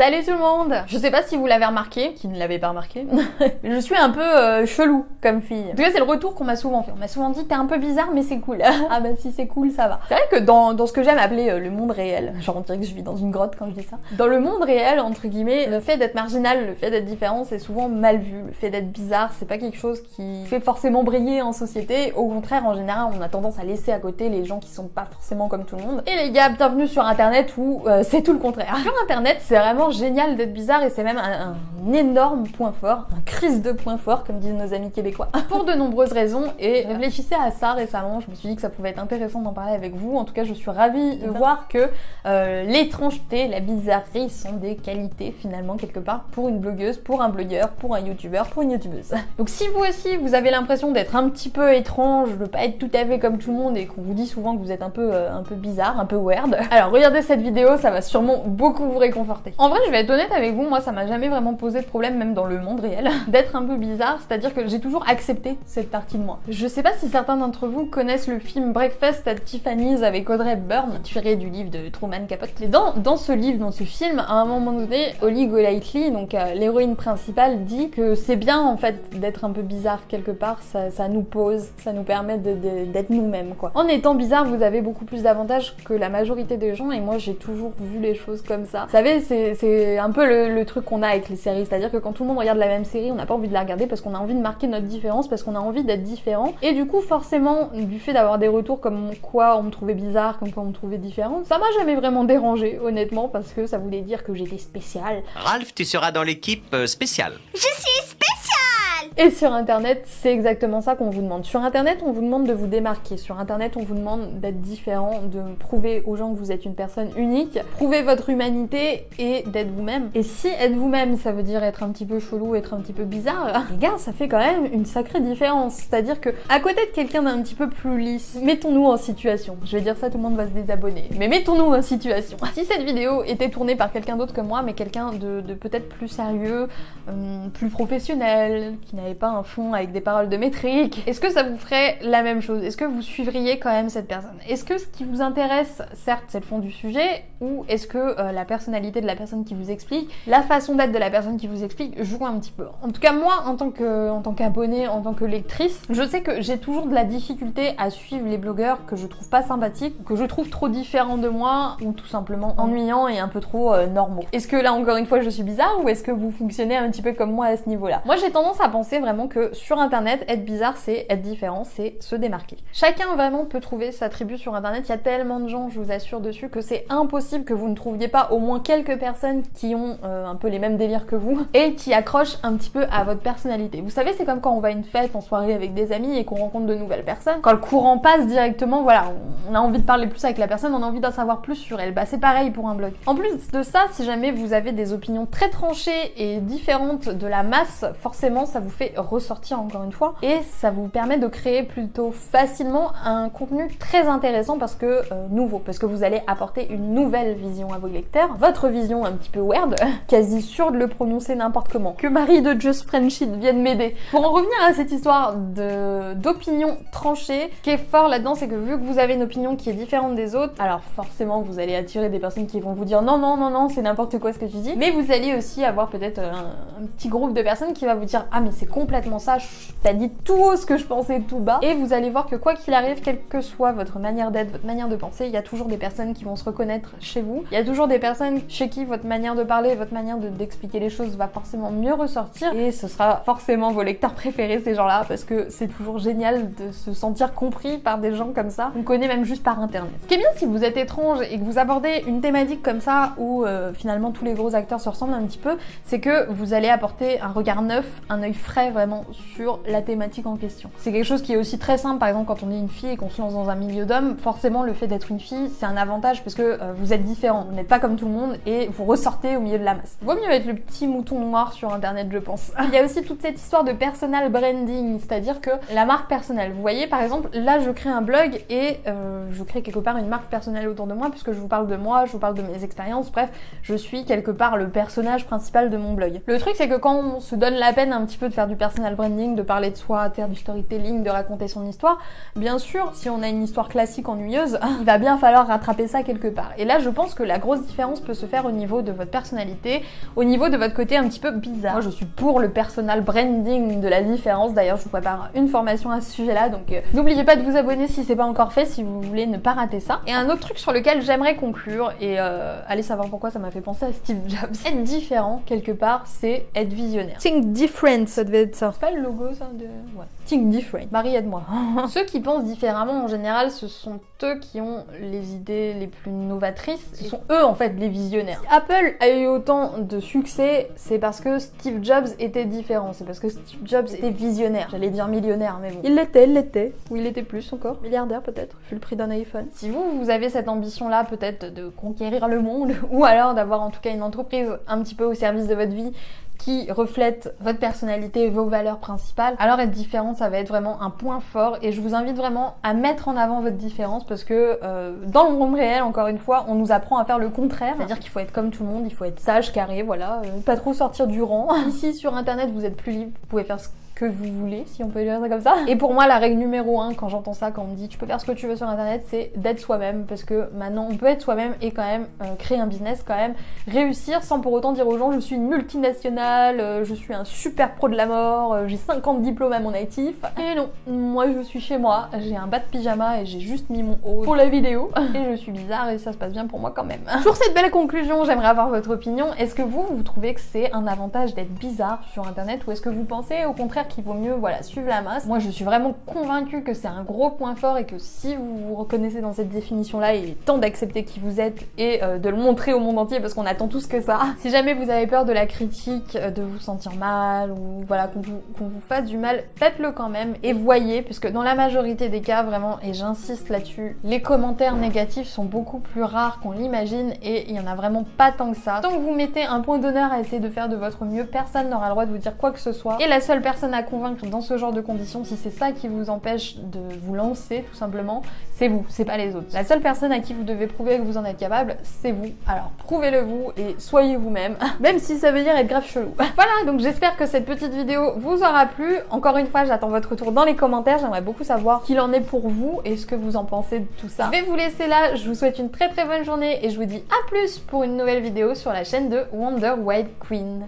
Salut tout le monde! Je sais pas si vous l'avez remarqué, qui ne l'avait pas remarqué, mais je suis un peu chelou comme fille. En tout cas, c'est le retour qu'on m'a souvent fait. On m'a souvent dit t'es un peu bizarre mais c'est cool. Ah bah si c'est cool, ça va. C'est vrai que dans ce que j'aime appeler le monde réel, genre on dirait que je vis dans une grotte quand je dis ça. Dans le monde réel, entre guillemets, le fait d'être marginal, le fait d'être différent, c'est souvent mal vu. Le fait d'être bizarre, c'est pas quelque chose qui fait forcément briller en société. Au contraire, en général, on a tendance à laisser à côté les gens qui sont pas forcément comme tout le monde. Et les gars, bienvenue sur internet où c'est tout le contraire. Sur internet, c'est vraiment génial d'être bizarre et c'est même un énorme point fort, un crise de point fort comme disent nos amis québécois, pour de nombreuses raisons. Et je réfléchissais à ça récemment, je me suis dit que ça pouvait être intéressant d'en parler avec vous. En tout cas, je suis ravie de voir que l'étrangeté, la bizarrerie sont des qualités finalement quelque part pour une blogueuse, pour un blogueur, pour un youtubeur, pour une youtubeuse. Donc si vous aussi vous avez l'impression d'être un petit peu étrange, de pas être tout à fait comme tout le monde et qu'on vous dit souvent que vous êtes un peu bizarre, un peu weird, alors regardez cette vidéo, ça va sûrement beaucoup vous réconforter. En vrai, je vais être honnête avec vous, moi ça m'a jamais vraiment posé de problème, même dans le monde réel, d'être un peu bizarre, c'est-à-dire que j'ai toujours accepté cette partie de moi. Je sais pas si certains d'entre vous connaissent le film Breakfast at Tiffany's avec Audrey Hepburn, tiré du livre de Truman Capote. Et dans ce livre, dans ce film, à un moment donné, Holly Golightly, donc l'héroïne principale, dit que c'est bien en fait d'être un peu bizarre quelque part, ça nous pose, ça nous permet d'être nous-mêmes quoi. En étant bizarre, vous avez beaucoup plus d'avantages que la majorité des gens et moi j'ai toujours vu les choses comme ça. Vous savez, c'est un peu le truc qu'on a avec les séries, c'est-à-dire que quand tout le monde regarde la même série, on n'a pas envie de la regarder parce qu'on a envie de marquer notre différence, parce qu'on a envie d'être différent. Et du coup, forcément, du fait d'avoir des retours comme quoi on me trouvait bizarre, comme quoi on me trouvait différente, ça m'a jamais vraiment dérangé, honnêtement, parce que ça voulait dire que j'étais spéciale. Ralph, tu seras dans l'équipe spéciale. Je suis spéciale! Et sur internet, c'est exactement ça qu'on vous demande. Sur internet, on vous demande de vous démarquer. Sur internet, on vous demande d'être différent, de prouver aux gens que vous êtes une personne unique, prouver votre humanité et d'être vous-même. Et si être vous-même, ça veut dire être un petit peu chelou, être un petit peu bizarre, les gars, ça fait quand même une sacrée différence. C'est-à-dire que à côté de quelqu'un d'un petit peu plus lisse, mettons-nous en situation. Je vais dire ça, tout le monde va se désabonner. Mais mettons-nous en situation. Si cette vidéo était tournée par quelqu'un d'autre que moi, mais quelqu'un de peut-être plus sérieux, plus professionnel, qui n'avait pas un fond avec des paroles de métrique, est-ce que ça vous ferait la même chose? Est-ce que vous suivriez quand même cette personne? Est-ce que ce qui vous intéresse, certes, c'est le fond du sujet, ou est-ce que la personnalité de la personne qui vous explique, la façon d'être de la personne qui vous explique, joue un petit peu? En tout cas, moi, en tant qu'abonnée, en tant que lectrice, je sais que j'ai toujours de la difficulté à suivre les blogueurs que je trouve pas sympathiques, ou que je trouve trop différents de moi, ou tout simplement ennuyants et un peu trop normaux. Est-ce que là, encore une fois, je suis bizarre, ou est-ce que vous fonctionnez un petit peu comme moi à ce niveau-là? Moi, j'ai tendance à penser vraiment que sur internet, être bizarre, c'est être différent, c'est se démarquer. Chacun vraiment peut trouver sa tribu sur internet, il y a tellement de gens, je vous assure dessus, que c'est impossible que vous ne trouviez pas au moins quelques personnes qui ont un peu les mêmes délires que vous et qui accrochent un petit peu à votre personnalité. Vous savez, c'est comme quand on va à une fête en soirée avec des amis et qu'on rencontre de nouvelles personnes. Quand le courant passe directement, voilà, on a envie de parler plus avec la personne, on a envie d'en savoir plus sur elle. Bah c'est pareil pour un blog. En plus de ça, si jamais vous avez des opinions très tranchées et différentes de la masse, forcément ça vous fait ressortir encore une fois et ça vous permet de créer plutôt facilement un contenu très intéressant parce que nouveau, parce que vous allez apporter une nouvelle vision à vos lecteurs, votre vision un petit peu weird, quasi sûre de le prononcer n'importe comment. Que Marie de Just Friendship vienne m'aider. Pour en revenir à cette histoire d'opinion tranchée, ce qui est fort là-dedans, c'est que vu que vous avez une opinion qui est différente des autres, alors forcément vous allez attirer des personnes qui vont vous dire non, non, non, non, c'est n'importe quoi ce que tu dis, mais vous allez aussi avoir peut-être un petit groupe de personnes qui va vous dire ah mais c'est complètement ça, t'as dit tout haut ce que je pensais tout bas, et vous allez voir que quoi qu'il arrive, quelle que soit votre manière d'être, votre manière de penser, il y a toujours des personnes qui vont se reconnaître chez vous, il y a toujours des personnes chez qui votre manière de parler, votre manière d'expliquer les choses va forcément mieux ressortir, et ce sera forcément vos lecteurs préférés ces gens-là, parce que c'est toujours génial de se sentir compris par des gens comme ça, on connaît même juste par internet. Ce qui est bien si vous êtes étrange et que vous abordez une thématique comme ça où finalement tous les gros acteurs se ressemblent un petit peu, c'est que vous allez apporter un regard neuf, un œil frais vraiment sur la thématique en question. C'est quelque chose qui est aussi très simple, par exemple quand on est une fille et qu'on se lance dans un milieu d'hommes, forcément le fait d'être une fille c'est un avantage parce que vous êtes différent, vous n'êtes pas comme tout le monde et vous ressortez au milieu de la masse. Vaut mieux être le petit mouton noir sur internet je pense. Il y a aussi toute cette histoire de personal branding, c'est-à-dire que la marque personnelle. Vous voyez par exemple, là je crée un blog et je crée quelque part une marque personnelle autour de moi puisque je vous parle de moi, je vous parle de mes expériences, bref, je suis quelque part le personnage principal de mon blog. Le truc c'est que quand on se donne la peine un petit peu de faire du personal branding, de parler de soi, de faire du storytelling, de raconter son histoire. Bien sûr, si on a une histoire classique ennuyeuse, il va bien falloir rattraper ça quelque part. Et là, je pense que la grosse différence peut se faire au niveau de votre personnalité, au niveau de votre côté un petit peu bizarre. Moi, je suis pour le personal branding de la différence. D'ailleurs, je vous prépare une formation à ce sujet-là, donc n'oubliez pas de vous abonner si c'est pas encore fait, si vous voulez ne pas rater ça. Et un autre truc sur lequel j'aimerais conclure, et allez savoir pourquoi ça m'a fait penser à Steve Jobs. Être différent, quelque part, c'est être visionnaire. Think different, ça devait être ça. C'est pas le logo, ça de... Ouais. Think different. Marie, aide-moi. Ceux qui pensent différemment, en général, ce sont eux qui ont les idées les plus novatrices. Ce sont eux, en fait, les visionnaires. Si Apple a eu autant de succès, c'est parce que Steve Jobs était différent. C'est parce que Steve Jobs était visionnaire. J'allais dire millionnaire, mais bon. Il l'était. Ou il était plus encore. Milliardaire, peut-être, vu le prix d'un iPhone. Si vous avez cette ambition-là, peut-être de conquérir le monde, ou alors d'avoir en tout cas une entreprise un petit peu au service de votre vie, qui reflète votre personnalité et vos valeurs principales, alors être différent, ça va être vraiment un point fort et je vous invite vraiment à mettre en avant votre différence parce que dans le monde réel, encore une fois, on nous apprend à faire le contraire, c'est-à-dire qu'il faut être comme tout le monde, il faut être sage, carré, voilà, pas trop sortir du rang. Ici, sur internet, vous êtes plus libre, vous pouvez faire ce que vous voulez, si on peut dire ça comme ça. Et pour moi, la règle numéro 1, quand j'entends ça, quand on me dit tu peux faire ce que tu veux sur internet, c'est d'être soi-même, parce que maintenant on peut être soi-même et quand même créer un business, quand même réussir sans pour autant dire aux gens je suis une multinationale, je suis un super pro de la mort, j'ai 50 diplômes à mon actif. Et non, moi je suis chez moi, j'ai un bas de pyjama et j'ai juste mis mon haut pour la vidéo et je suis bizarre et ça se passe bien pour moi quand même. Sur cette belle conclusion, j'aimerais avoir votre opinion. Est-ce que vous trouvez que c'est un avantage d'être bizarre sur internet ou est-ce que vous pensez au contraire qu'il vaut mieux suivre la masse? Moi je suis vraiment convaincue que c'est un gros point fort et que si vous vous reconnaissez dans cette définition là, il est temps d'accepter qui vous êtes et de le montrer au monde entier parce qu'on attend tous que ça. Si jamais vous avez peur de la critique, de vous sentir mal ou voilà qu'on vous fasse du mal, faites-le quand même et voyez, puisque dans la majorité des cas vraiment, et j'insiste là-dessus, les commentaires négatifs sont beaucoup plus rares qu'on l'imagine et il y en a vraiment pas tant que ça. Tant que vous mettez un point d'honneur à essayer de faire de votre mieux, personne n'aura le droit de vous dire quoi que ce soit et la seule personne à convaincre dans ce genre de conditions, si c'est ça qui vous empêche de vous lancer tout simplement, c'est vous, c'est pas les autres. La seule personne à qui vous devez prouver que vous en êtes capable, c'est vous. Alors prouvez-le vous et soyez vous-même, même si ça veut dire être grave chelou. Voilà, donc j'espère que cette petite vidéo vous aura plu. Encore une fois, j'attends votre retour dans les commentaires, j'aimerais beaucoup savoir ce qu'il en est pour vous et ce que vous en pensez de tout ça. Je vais vous laisser là, je vous souhaite une très bonne journée et je vous dis à plus pour une nouvelle vidéo sur la chaîne de Wonder White Queen.